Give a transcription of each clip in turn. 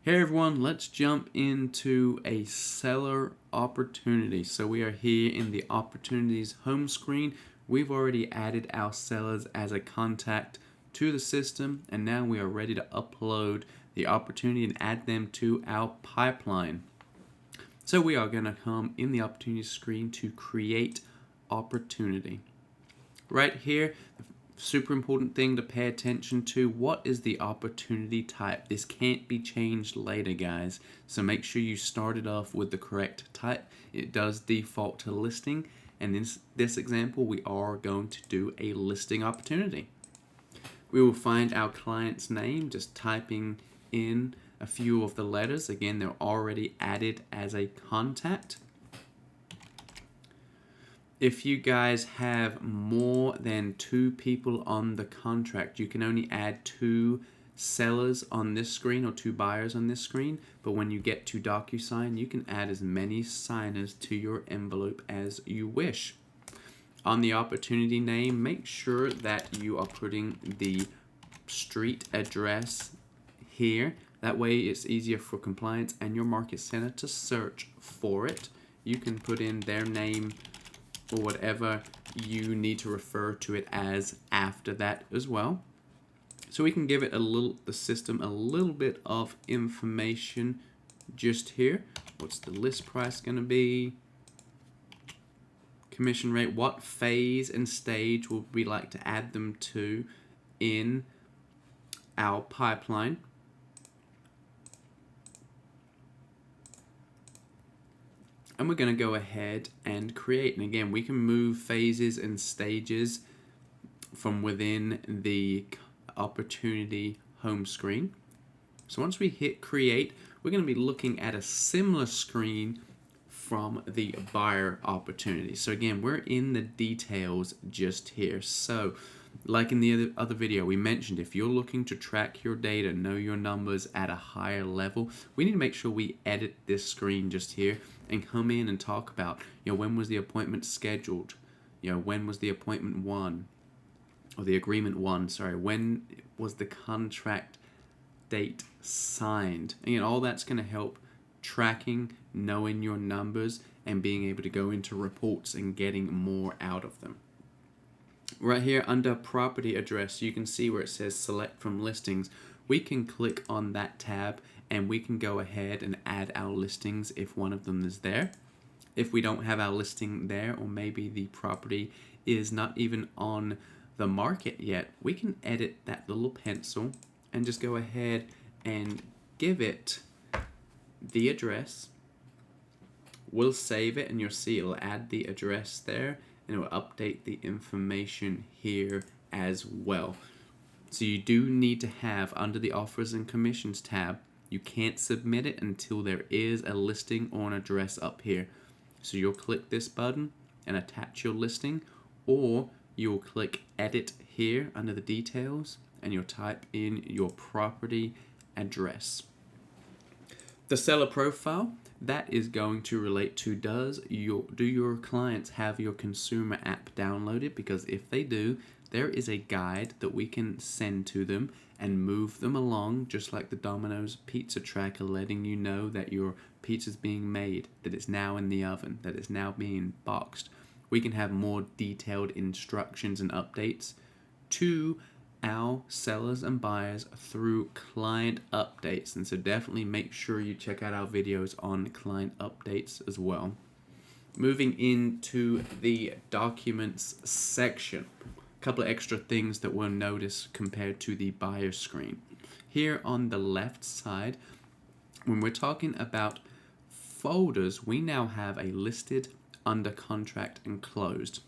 Hey everyone, let's jump into a seller opportunity. So we are here in the opportunities home screen. We've already added our sellers as a contact to the system, and now we are ready to upload the opportunity and add them to our pipeline. So we are going to come in the opportunity screen to create opportunity. Right here, super important thing to pay attention to: what is the opportunity type? This can't be changed later, guys, so make sure you start it off with the correct type. It does default to listing, and in this example we are going to do a listing opportunity. We will find our client's name, just typing in a few of the letters. Again, they're already added as a contact. If you guys have more than 2 people on the contract, you can only add 2 sellers on this screen or 2 buyers on this screen. But when you get to DocuSign, you can add as many signers to your envelope as you wish. On the opportunity name, make sure that you are putting the street address here. That way it's easier for compliance and your market center to search for it. You can put in their name or whatever you need to refer to it as after that as well. So we can give it the system a little bit of information just here. What's the list price going to be? Commission rate, what phase and stage would we like to add them to in our pipeline? And we're going to go ahead and create. And again, we can move phases and stages from within the opportunity home screen. So once we hit create, we're going to be looking at a similar screen from the buyer opportunity. So again, we're in the details just here. So like in the other video, we mentioned if you're looking to track your data, know your numbers at a higher level, we need to make sure we edit this screen just here and come in and talk about, when was the appointment scheduled? When was the appointment won? Or the agreement won, sorry. When was the contract date signed? And all that's going to help tracking, knowing your numbers, and being able to go into reports and getting more out of them. Right here under property address, you can see where it says select from listings. We can click on that tab and we can go ahead and add our listings if one of them is there. If we don't have our listing there, or maybe the property is not even on the market yet, we can edit that little pencil and just go ahead and give it the address. We'll save it and you'll see it'll add the address there, and it will update the information here as well. So you do need to have, under the offers and commissions tab, you can't submit it until there is a listing or an address up here. So you'll click this button and attach your listing, or you'll click edit here under the details and you'll type in your property address. The seller profile, that is going to relate to, do your clients have your consumer app downloaded? Because if they do, there is a guide that we can send to them and move them along, just like the Domino's pizza tracker, letting you know that your pizza's being made, that it's now in the oven, that it's now being boxed. We can have more detailed instructions and updates to our sellers and buyers through client updates. And so definitely make sure you check out our videos on client updates as well. Moving into the documents section, a couple of extra things that we'll notice compared to the buyer screen. Here on the left side, when we're talking about folders, we now have a listed, under contract, and closed.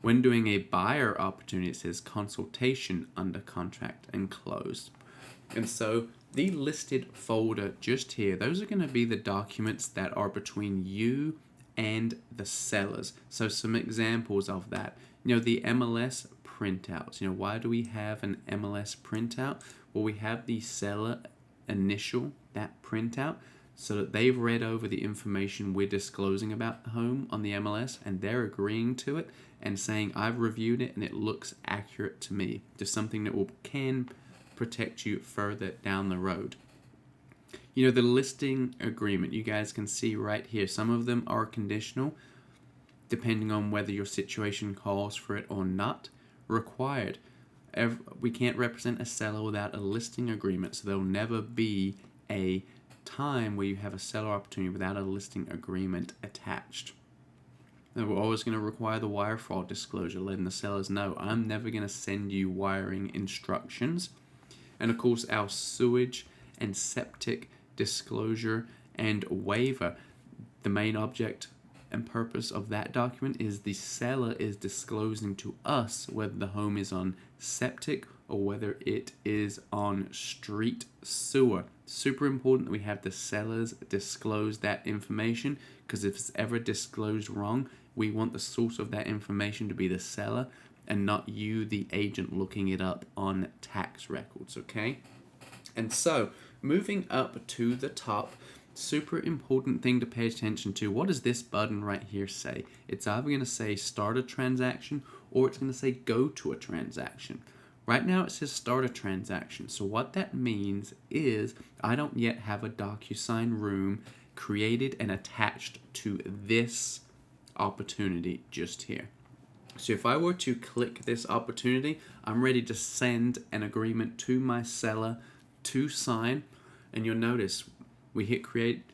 When doing a buyer opportunity, it says consultation, under contract, and closed. And so the listed folder just here, those are going to be the documents that are between you and the sellers. So some examples of that, the MLS printouts. Why do we have an MLS printout? Well, we have the seller initial that printout so that they've read over the information we're disclosing about the home on the MLS, and they're agreeing to it and saying, I've reviewed it and it looks accurate to me. Just something that can protect you further down the road. The listing agreement, you guys can see right here, some of them are conditional, depending on whether your situation calls for it or not. Required. We can't represent a seller without a listing agreement, so there'll never be a time where you have a seller opportunity without a listing agreement attached. Now, we're always going to require the wire fraud disclosure, letting the sellers know I'm never going to send you wiring instructions. And of course, our sewage and septic disclosure and waiver. The main object and purpose of that document is the seller is disclosing to us whether the home is on septic or whether it is on street sewer. Super important that we have the sellers disclose that information, because if it's ever disclosed wrong, we want the source of that information to be the seller and not you, the agent, looking it up on tax records, okay? And so, moving up to the top, super important thing to pay attention to. What does this button right here say? It's either going to say start a transaction or it's going to say go to a transaction. Right now it says start a transaction. So what that means is I don't yet have a DocuSign room created and attached to this opportunity just here. So if I were to click this opportunity, I'm ready to send an agreement to my seller to sign, and you'll notice we hit create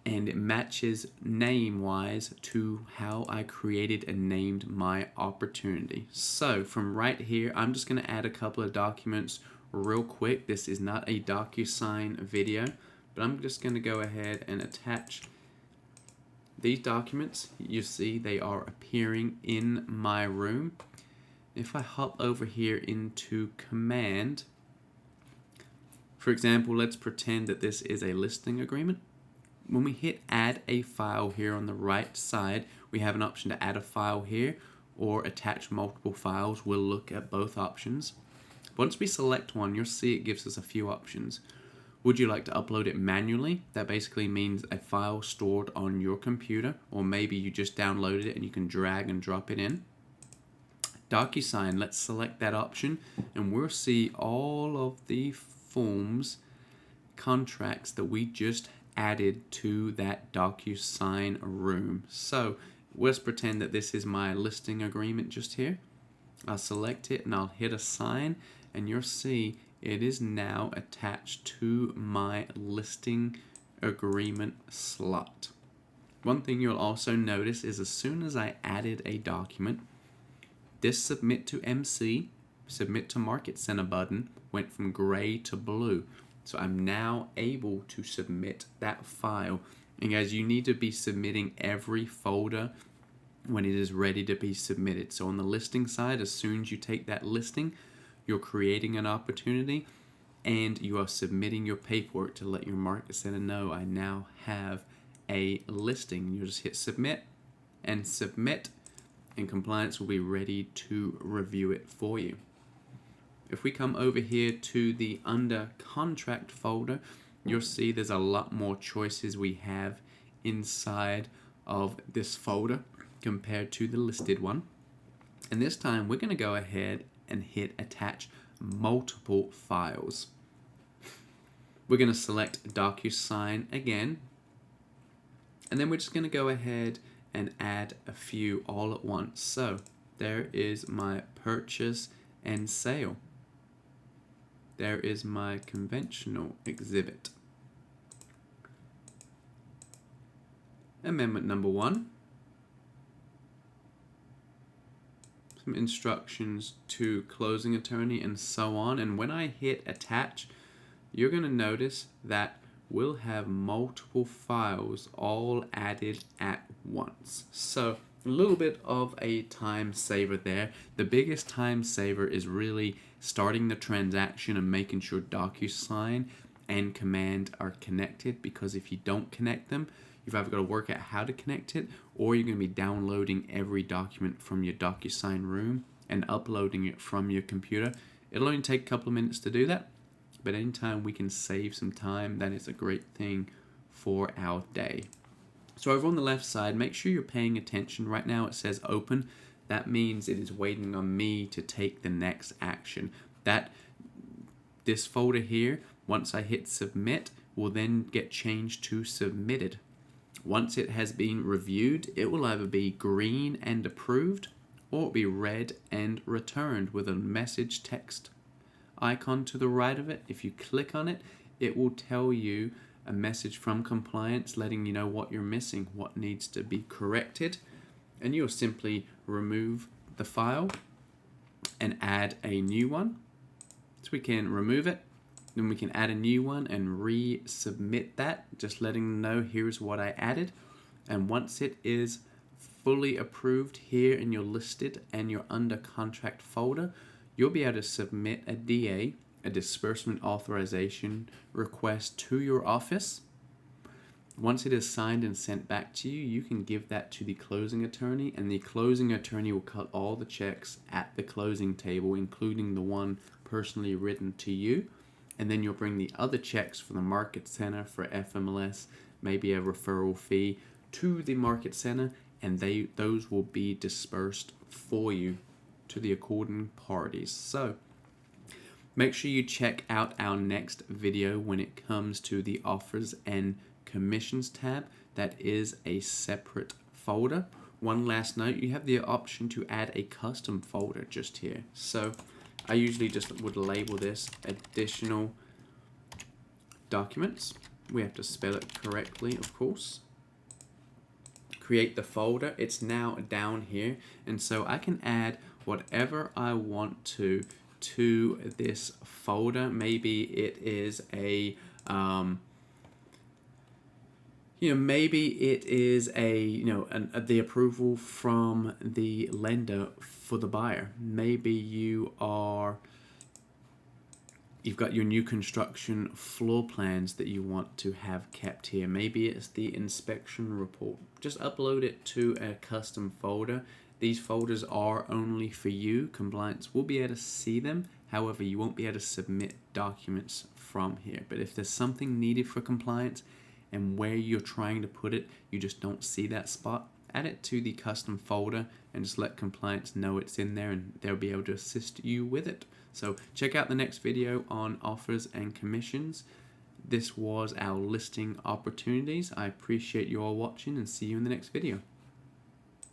and it matches name wise to how I created and named my opportunity. So from right here, I'm just going to add a couple of documents real quick. This is not a DocuSign video, but I'm just going to go ahead and attach these documents. You see they are appearing in my room. If I hop over here into command, for example, let's pretend that this is a listing agreement. When we hit add a file here on the right side, we have an option to add a file here or attach multiple files. We'll look at both options. Once we select one, you'll see it gives us a few options. Would you like to upload it manually? That basically means a file stored on your computer, or maybe you just downloaded it and you can drag and drop it in. DocuSign, let's select that option and we'll see all of the forms, contracts that we just added to that DocuSign room. So let's pretend that this is my listing agreement just here. I'll select it and I'll hit assign, and you'll see it is now attached to my listing agreement slot. One thing you'll also notice is as soon as I added a document, this submit to MC, submit to Market Center button went from gray to blue. So I'm now able to submit that file. And guys, you need to be submitting every folder when it is ready to be submitted. So on the listing side, as soon as you take that listing, you're creating an opportunity and you are submitting your paperwork to let your Market Center know I now have a listing. You just hit submit, and compliance will be ready to review it for you. If we come over here to the under contract folder, you'll see there's a lot more choices we have inside of this folder compared to the listed one. And this time we're going to go ahead and hit attach multiple files. We're going to select DocuSign again, and then we're just going to go ahead and add a few all at once. So there is my purchase and sale. There is my conventional exhibit. Amendment number 1. Some instructions to closing attorney and so on. And when I hit attach, you're going to notice that we'll have multiple files all added at once. So a little bit of a time saver there. The biggest time saver is really starting the transaction and making sure DocuSign and Command are connected, because if you don't connect them, you've either got to work out how to connect it, or you're going to be downloading every document from your DocuSign room and uploading it from your computer. It'll only take a couple of minutes to do that, but anytime we can save some time, that is a great thing for our day. So over on the left side, make sure you're paying attention. Right now it says open. That means it is waiting on me to take the next action. This folder here, once I hit submit, will then get changed to submitted. Once it has been reviewed, it will either be green and approved, or it will be red and returned with a message text icon to the right of it. If you click on it, it will tell you a message from compliance letting you know what you're missing, what needs to be corrected, and you'll simply remove the file and add a new one. So we can remove it, then we can add a new one and resubmit that, just letting them know here's what I added. And once it is fully approved here in your listed and your under contract folder, you'll be able to submit a DA, a disbursement authorization request, to your office. Once it is signed and sent back to you, you can give that to the closing attorney, and the closing attorney will cut all the checks at the closing table, including the one personally written to you. And then you'll bring the other checks for the market center, for FMLS, maybe a referral fee, to the market center, and those will be dispersed for you to the according parties. So make sure you check out our next video when it comes to the offers and commissions tab. That is a separate folder. One last note, you have the option to add a custom folder just here. So I usually just would label this additional documents. We have to spell it correctly, of course. Create the folder. It's now down here, and so I can add whatever I want to this folder. Maybe it is a maybe it is the approval from the lender for the buyer. Maybe you've got your new construction floor plans that you want to have kept here. Maybe it's the inspection report. Just upload it to a custom folder. These folders are only for you. Compliance will be able to see them. However, you won't be able to submit documents from here. But if there's something needed for compliance and where you're trying to put it, you just don't see that spot, add it to the custom folder and just let compliance know it's in there, and they'll be able to assist you with it. So check out the next video on offers and commissions. This was our listing opportunities. I appreciate you all watching, and see you in the next video.